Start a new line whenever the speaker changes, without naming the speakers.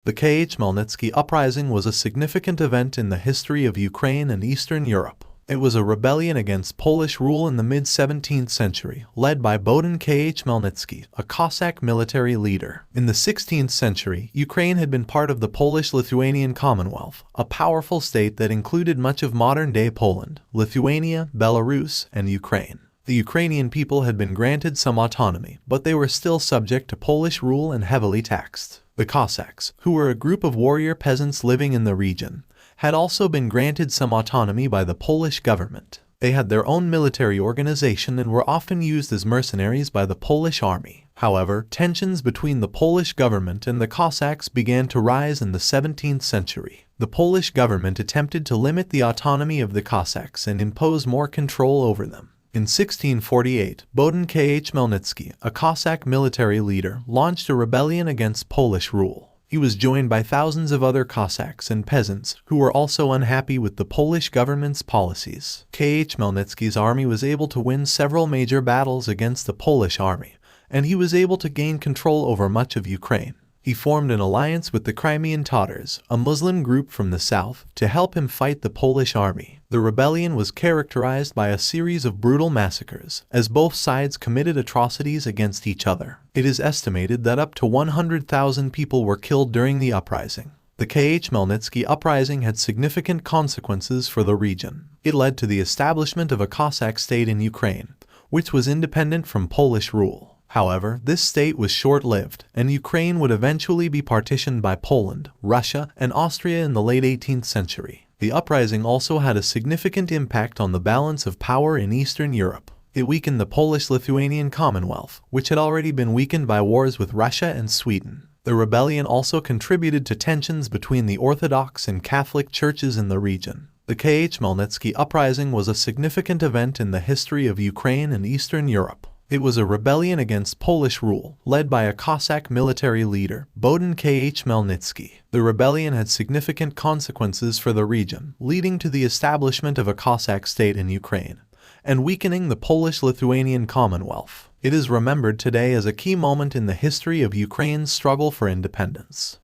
The Khmelnytsky Uprising was a significant event in the history of Ukraine and Eastern Europe. It was a rebellion against Polish rule in the mid-17th century, led by Bohdan Khmelnytsky, a Cossack military leader. In the 16th century, Ukraine had been part of the Polish-Lithuanian Commonwealth, a powerful state that included much of modern-day Poland, Lithuania, Belarus, and Ukraine. The Ukrainian people had been granted some autonomy, but they were still subject to Polish rule and heavily taxed. The Cossacks, who were a group of warrior peasants living in the region, had also been granted some autonomy by the Polish government. They had their own military organization and were often used as mercenaries by the Polish army. However, tensions between the Polish government and the Cossacks began to rise in the 17th century. The Polish government attempted to limit the autonomy of the Cossacks and impose more control over them. In 1648, Bohdan Khmelnytsky, a Cossack military leader, launched a rebellion against Polish rule. He was joined by thousands of other Cossacks and peasants who were also unhappy with the Polish government's policies. Khmelnytsky's army was able to win several major battles against the Polish army, and he was able to gain control over much of Ukraine. He formed an alliance with the Crimean Tatars, a Muslim group from the south, to help him fight the Polish army. The rebellion was characterized by a series of brutal massacres, as both sides committed atrocities against each other. It is estimated that up to 100,000 people were killed during the uprising. The Khmelnytsky Uprising had significant consequences for the region. It led to the establishment of a Cossack state in Ukraine, which was independent from Polish rule. However, this state was short-lived, and Ukraine would eventually be partitioned by Poland, Russia, and Austria in the late 18th century. The uprising also had a significant impact on the balance of power in Eastern Europe. It weakened the Polish-Lithuanian Commonwealth, which had already been weakened by wars with Russia and Sweden. The rebellion also contributed to tensions between the Orthodox and Catholic churches in the region. The Khmelnytsky Uprising was a significant event in the history of Ukraine and Eastern Europe. It was a rebellion against Polish rule, led by a Cossack military leader, Bohdan Khmelnytsky. The rebellion had significant consequences for the region, leading to the establishment of a Cossack state in Ukraine, and weakening the Polish-Lithuanian Commonwealth. It is remembered today as a key moment in the history of Ukraine's struggle for independence.